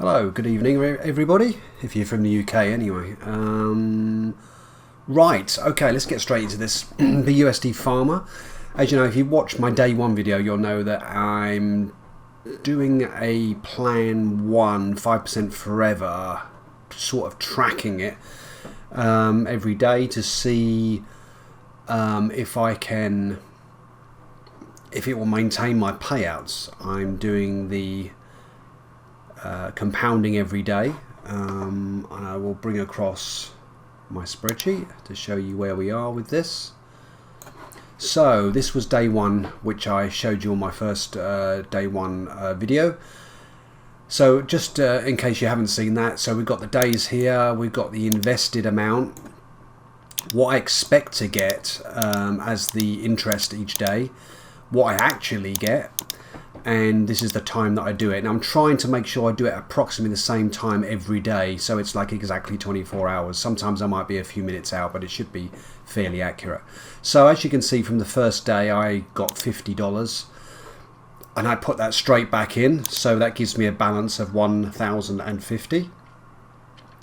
Hello, good evening everybody, if you're from the UK anyway. Right, okay, let's get straight into this. The USD Farmer. As you know, if you watch my day one video, you'll know that I'm doing a plan 1, 5% forever, sort of tracking it every day to see if it will maintain my payouts. I'm doing the compounding every day, and I will bring across my spreadsheet to show you where we are with this. So this was day one, which I showed you on my first day one video. So just in case you haven't seen that, so we've got the days here, we've got the invested amount, what I expect to get as the interest each day, what I actually get, and this is the time that I do it. And I'm trying to make sure I do it approximately the same time every day, so it's like exactly 24 hours. Sometimes I might be a few minutes out, but it should be fairly accurate. So as you can see, from the first day I got $50, and I put that straight back in, so that gives me a balance of 1,050,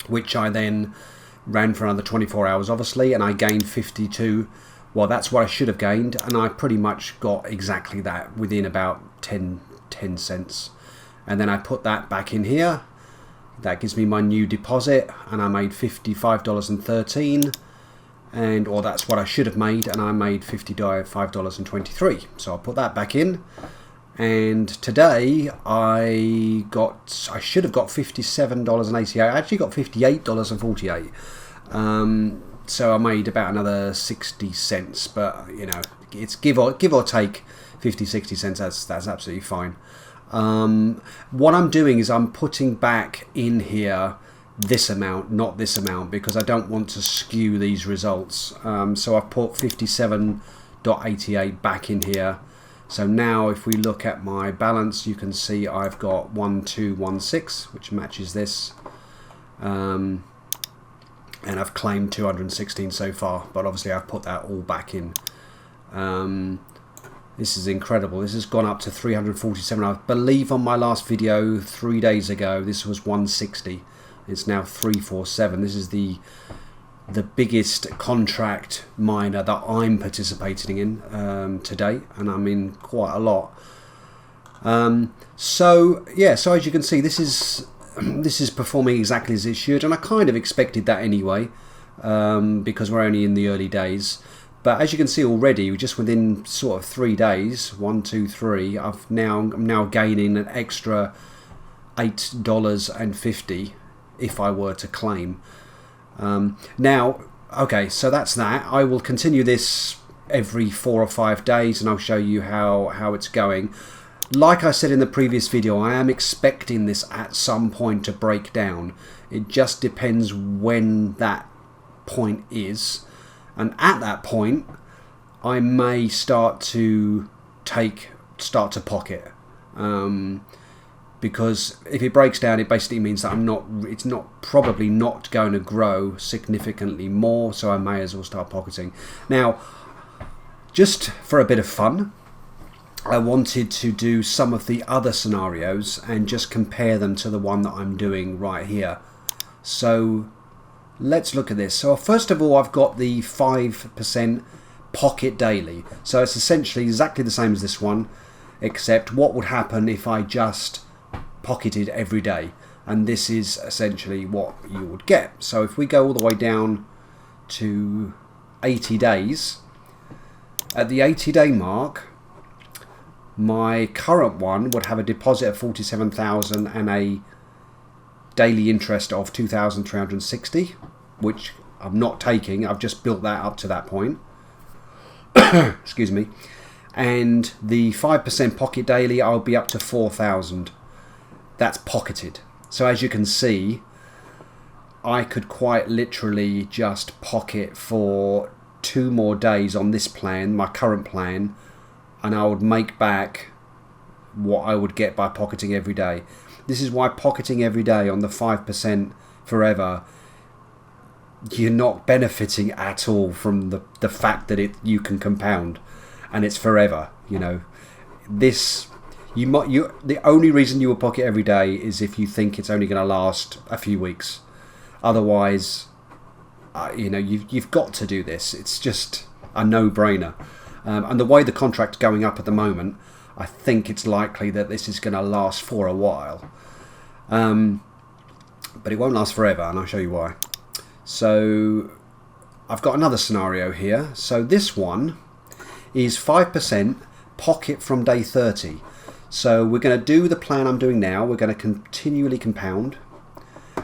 which I then ran for another 24 hours obviously, and I gained 52. Well, that's what I should have gained, and I pretty much got exactly that within about 10 cents. And then I put that back in here. That gives me my new deposit, and I made $55.13, or that's what I should have made, and I made $55.23. So I'll put that back in. And today I should have got $57.88. I actually got $58.48. So I made about another 60 cents, but you know, it's give or take 50-60 cents. That's absolutely fine. What I'm doing is I'm putting back in here this amount, not this amount, because I don't want to skew these results. So I've put 57.88 back in here. So now if we look at my balance, you can see I've got 1216, which matches this. And I've claimed 216 so far, but obviously I've put that all back in. This is incredible. This has gone up to 347. I believe on my last video 3 days ago this was 160. It's now 347. This is the biggest contract miner that I'm participating in to date, and I'm in quite a lot. So yeah, so as you can see, this is performing exactly as it should, and I kind of expected that anyway, because we're only in the early days. But as you can see already, just within sort of 3 days, 1, 2, 3, I'm now gaining an extra $8.50 if I were to claim. Now, okay, so that's that. I will continue this every 4 or 5 days, and I'll show you how it's going. Like I said in the previous video, I am expecting this at some point to break down. It just depends when that point is. And at that point, I may start to pocket. Because if it breaks down, it basically means that it's probably not going to grow significantly more, so I may as well start pocketing. Now, just for a bit of fun, I wanted to do some of the other scenarios and just compare them to the one that I'm doing right here. So let's look at this. So first of all, I've got the 5% pocket daily. So it's essentially exactly the same as this one, except what would happen if I just pocketed every day. And this is essentially what you would get. So if we go all the way down to 80 days, at the 80-day mark, my current one would have a deposit of 47,000 and a daily interest of 2,360, which I'm not taking. I've just built that up to that point. Excuse me. And the 5% pocket daily, I'll be up to 4,000. That's pocketed. So as you can see, I could quite literally just pocket for 2 more days on this plan, my current plan, and I would make back what I would get by pocketing every day. This is why pocketing every day on the 5% forever, you're not benefiting at all from the fact that you can compound and it's forever. You know, this The only reason you will pocket every day is if you think it's only going to last a few weeks. Otherwise, you know, you've got to do this. It's just a no-brainer. And the way the contract's going up at the moment, I think it's likely that this is going to last for a while. But it won't last forever, and I'll show you why. So I've got another scenario here. So this one is 5% pocket from day 30. So we're going to do the plan I'm doing now. We're going to continually compound.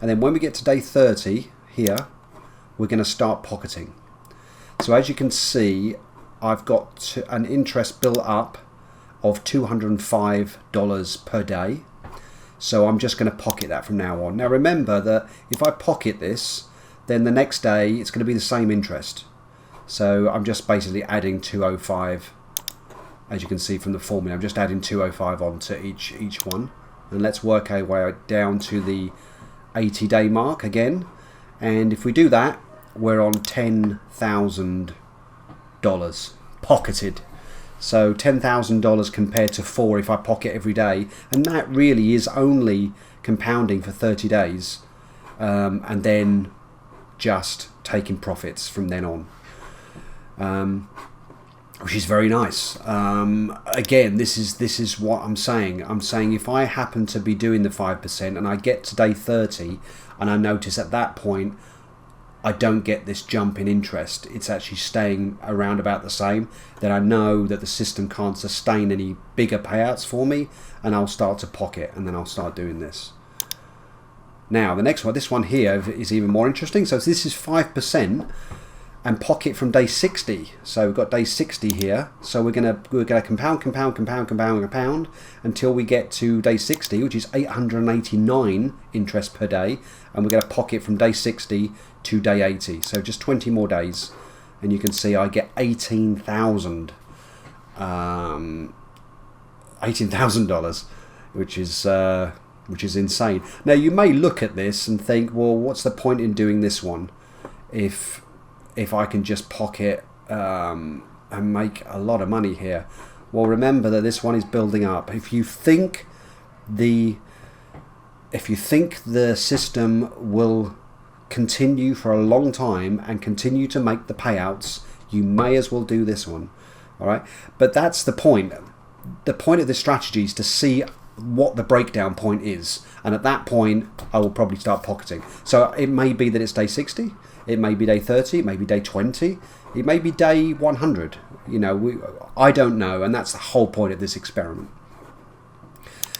And then when we get to day 30 here, we're going to start pocketing. So as you can see, I've got an interest built up of $205 per day. So I'm just going to pocket that from now on. Now remember that if I pocket this, then the next day it's going to be the same interest. So I'm just basically adding 205, as you can see from the formula. I'm just adding 205 onto each one. And let's work our way down to the 80-day mark again. And if we do that, we're on $10,000 pocketed. So $10,000 compared to 4 if I pocket every day, and that really is only compounding for 30 days, and then just taking profits from then on, which is very nice. Again, this is what I'm saying. I'm saying if I happen to be doing the 5% and I get to day 30 and I notice at that point I don't get this jump in interest, it's actually staying around about the same, then I know that the system can't sustain any bigger payouts for me, and I'll start to pocket, and then I'll start doing this. Now the next one, this one here is even more interesting. So this is 5% and pocket from day 60. So we've got day 60 here. So we're gonna compound until we get to day 60, which is 889 interest per day, and we're going to pocket from day 60 to day 80. So just 20 more days, and you can see I get $18,000, which is insane. Now you may look at this and think, well, what's the point in doing this one if I can just pocket and make a lot of money here? Well, remember that this one is building up. If you think the system will continue for a long time and continue to make the payouts, you may as well do this one. All right, but that's the point. The point of this strategy is to see what the breakdown point is, and at that point I will probably start pocketing. So it may be that it's day 60, it may be day 30, it may be day 20, it may be day 100. You know, I don't know, and that's the whole point of this experiment.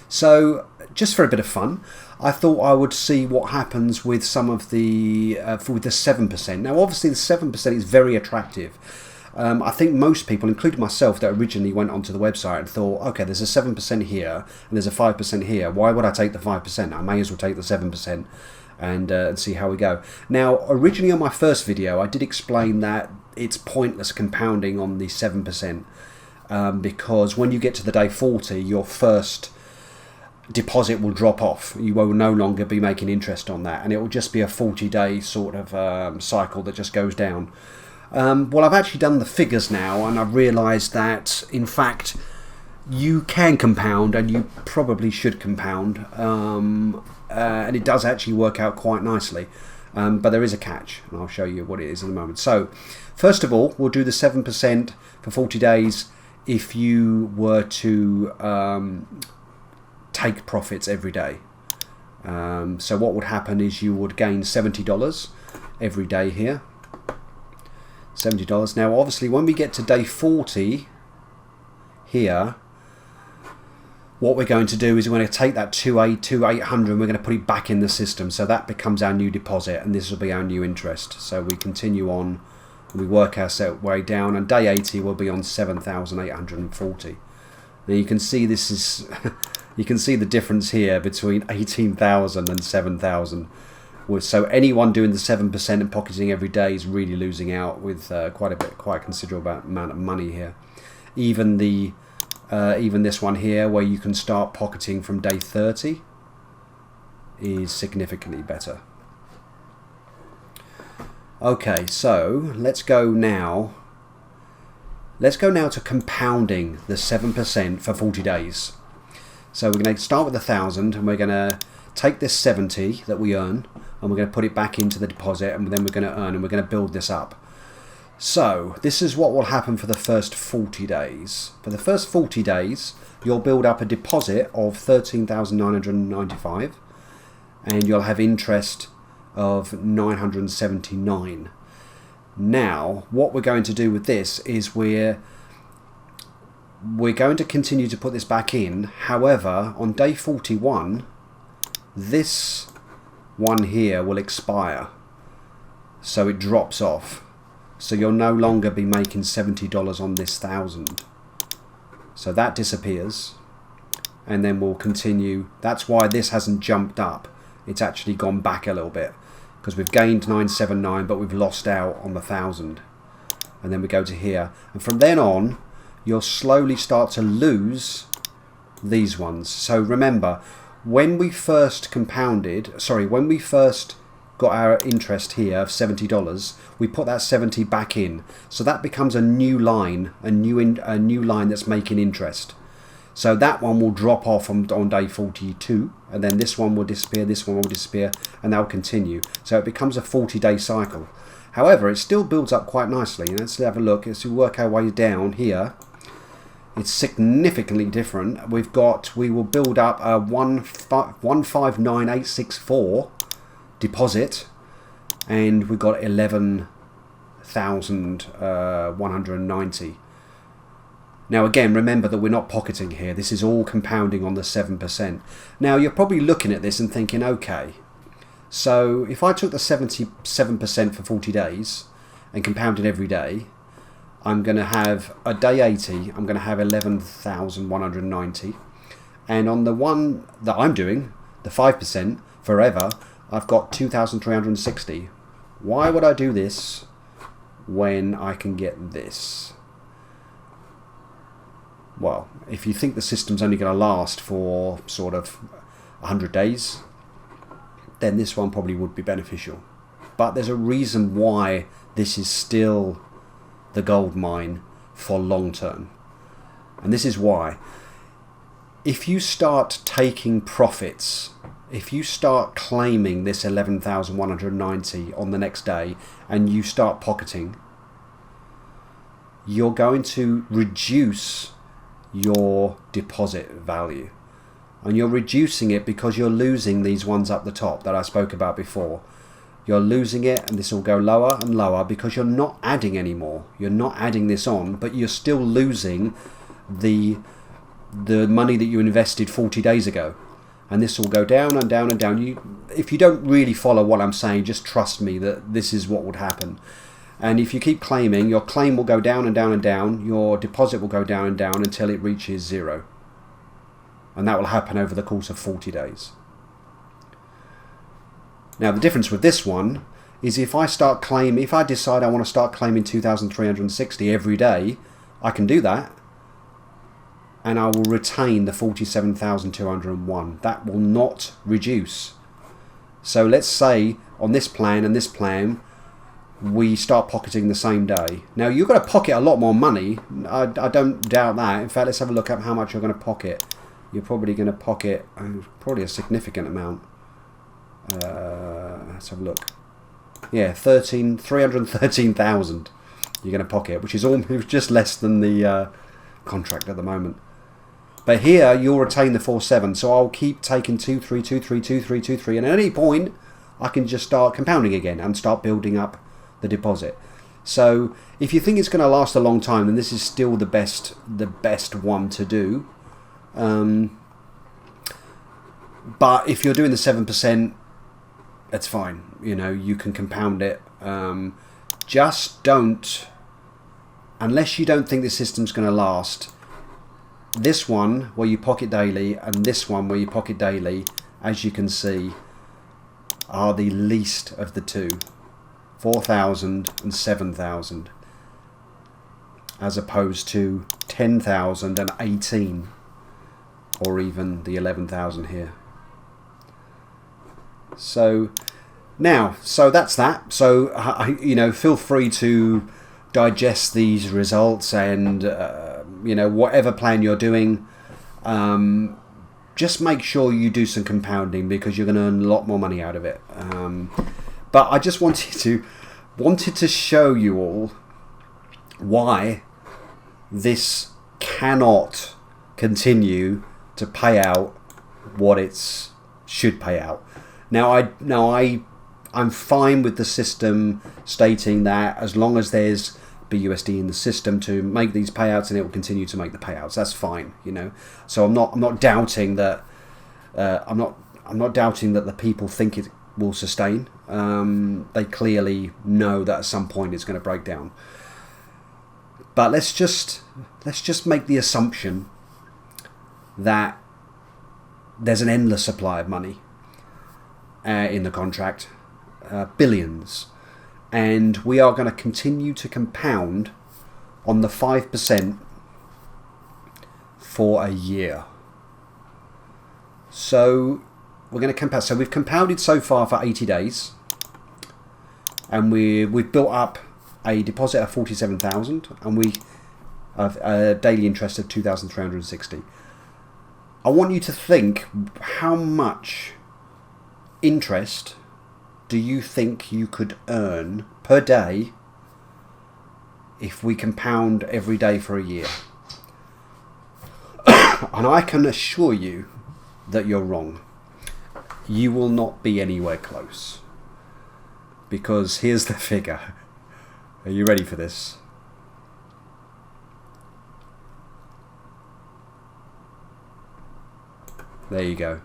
So just for a bit of fun, I thought I would see what happens with some of the with the 7%. Now obviously the 7% is very attractive. I think most people, including myself, that originally went onto the website and thought, okay, there's a 7% here and there's a 5% here. Why would I take the 5%? I may as well take the 7% and see how we go. Now, originally on my first video, I did explain that it's pointless compounding on the 7% because when you get to the day 40, your first deposit will drop off. You will no longer be making interest on that, and it will just be a 40-day sort of cycle that just goes down. Well, I've actually done the figures now, and I've realised that, in fact, you can compound, and you probably should compound, and it does actually work out quite nicely. But there is a catch, and I'll show you what it is in a moment. So, first of all, we'll do the 7% for 40 days if you were to take profits every day. So what would happen is you would gain $70 every day here. $70. Now obviously when we get to day 40 here, what we're going to do is we're going to take that 800 and we're going to put it back in the system, so that becomes our new deposit, and this will be our new interest. So we continue on, we work our way down, and day 80 will be on 7,840. Now you can see this is you can see the difference here between 18,000 and 7,000. So anyone doing the 7% and pocketing every day is really losing out with quite a considerable amount of money here. Even this one here, where you can start pocketing from day 30, is significantly better. Okay, so let's go now. Let's go now to compounding the 7% for 40 days. So we're going to start with 1,000 and we're going to take this 70 that we earn and we're going to put it back into the deposit, and then we're going to earn, and we're going to build this up. So this is what will happen for the first 40 days. For the first 40 days, you'll build up a deposit of 13,995 and you'll have interest of 979. Now, what we're going to do with this is we're going to continue to put this back in. However, on day 41, this one here will expire. So it drops off. So you'll no longer be making $70 on this 1,000. So that disappears. And then we'll continue. That's why this hasn't jumped up. It's actually gone back a little bit. Because we've gained 979, but we've lost out on the 1,000. And then we go to here. And from then on, you'll slowly start to lose these ones. So remember, when we first when we first got our interest here of $70, we put that 70 back in. So that becomes a new line, a new line that's making interest. So that one will drop off on day 42, and then this one will disappear, this one will disappear, and they'll continue. So it becomes a 40-day cycle. However, it still builds up quite nicely. Let's have a look. As we work our way down here, it's significantly different. We will build up a 159,864 deposit, and we've got 11,190. Now again, remember that we're not pocketing here. This is all compounding on the 7%. Now you're probably looking at this and thinking, okay, so if I took the 77% for 40 days and compounded every day, I'm going to have a day 80, I'm going to have 11,190. And on the one that I'm doing, the 5% forever, I've got 2,360. Why would I do this when I can get this? Well, if you think the system's only going to last for sort of 100 days, then this one probably would be beneficial. But there's a reason why this is still the gold mine for long term. And this is why. If you start taking profits, if you start claiming this 11,190 on the next day and you start pocketing, you're going to reduce your deposit value. And you're reducing it because you're losing these ones up the top that I spoke about before. You're losing it, and this will go lower and lower because you're not adding anymore. You're not adding this on, but you're still losing the money that you invested 40 days ago. And this will go down and down and down. If you don't really follow what I'm saying, just trust me that this is what would happen. And if you keep claiming, your claim will go down and down and down. Your deposit will go down and down until it reaches zero. And that will happen over the course of 40 days. Now the difference with this one is if I decide I want to start claiming 2,360 every day, I can do that. And I will retain the 47,201. That will not reduce. So let's say on this plan and this plan, we start pocketing the same day. Now you're going to pocket a lot more money. I don't doubt that. In fact, let's have a look at how much you're going to pocket. You're probably going to pocket probably a significant amount. Let's have a look. Yeah, 313,000 you're going to pocket, which is almost just less than the contract at the moment. But here you'll retain the 47, so I'll keep taking 23, 23, 23, 23, and at any point I can just start compounding again and start building up the deposit. So if you think it's going to last a long time, then this is still the best one to do. But if you're doing the 7%, that's fine. You know, you can compound it. Just don't, unless you don't think the system's going to last. This one where you pocket daily and this one where you pocket daily, as you can see, are the least of the two. 4,000 and 7,000, as opposed to 10,000 and 18, or even the 11,000 here. So now, that's that. So you know, feel free to digest these results and you know, whatever plan you're doing, just make sure you do some compounding, because you're going to earn a lot more money out of it. But I just wanted to show you all why this cannot continue to pay out what it should pay out. Now I'm fine with the system stating that as long as there's BUSD in the system to make these payouts, and it will continue to make the payouts. That's fine, you know. So I'm not doubting that. I'm not doubting that the people think it will sustain. They clearly know that at some point it's going to break down. But let's just make the assumption that there's an endless supply of money in the contract, billions. And we are going to continue to compound on the 5% for a year. So we're going to compound. So we've compounded so far for 80 days, and we've built up a deposit of 47,000, and we have a daily interest of 2,360. I want you to think, how much interest do you think you could earn per day if we compound every day for a year? And I can assure you that you're wrong. You will not be anywhere close, because here's the figure. Are you ready for this? There you go.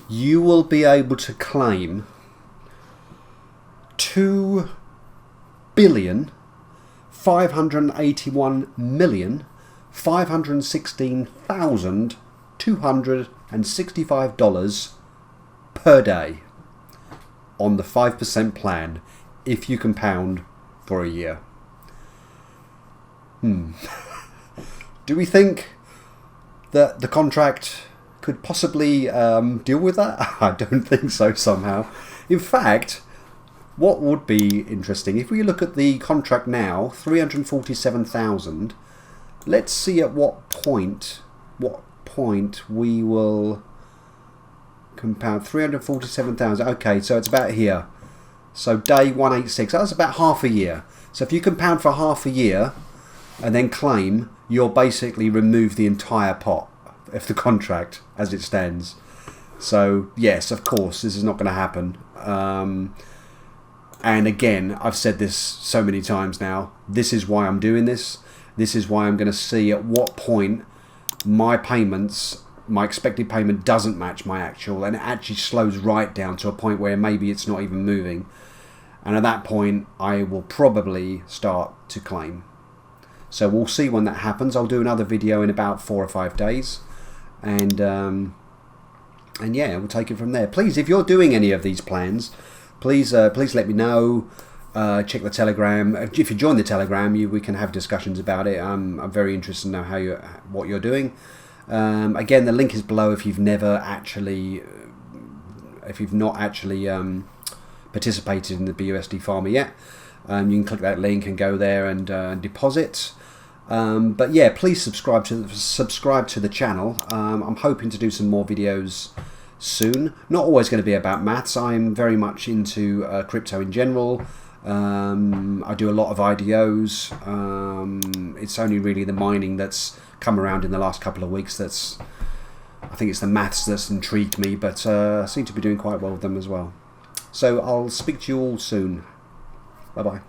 You will be able to claim 2,581,516,265 per day on the 5% plan if you compound for a year. Do we think that the contract could possibly deal with that? I don't think so somehow. In fact, what would be interesting, if we look at the contract now, 347,000, let's see at what point we will compound 347,000. Okay, so it's about here. So day 186, that's about half a year. So if you compound for half a year and then claim, you'll basically remove the entire pot of the contract as it stands. So yes, of course, this is not going to happen. And again, I've said this so many times now, this is why I'm doing this. This is why I'm going to see at what point my payments, my expected payment doesn't match my actual, and it actually slows right down to a point where maybe it's not even moving. And at that point, I will probably start to claim. So we'll see when that happens. I'll do another video in about 4 or 5 days. And yeah, we'll take it from there. Please, if you're doing any of these plans, please let me know. Check the Telegram. If you join the Telegram, we can have discussions about it. I'm very interested to know what you're doing. Again, the link is below if you've not actually participated in the BUSD Farmer yet. You can click that link and go there and deposit. But yeah, please subscribe to the channel. I'm hoping to do some more videos soon. Not always going to be about maths. I'm very much into crypto in general. I do a lot of IDOs. It's only really the mining that's come around in the last couple of weeks. I think it's the maths that's intrigued me, but I seem to be doing quite well with them as well. So I'll speak to you all soon. Bye bye.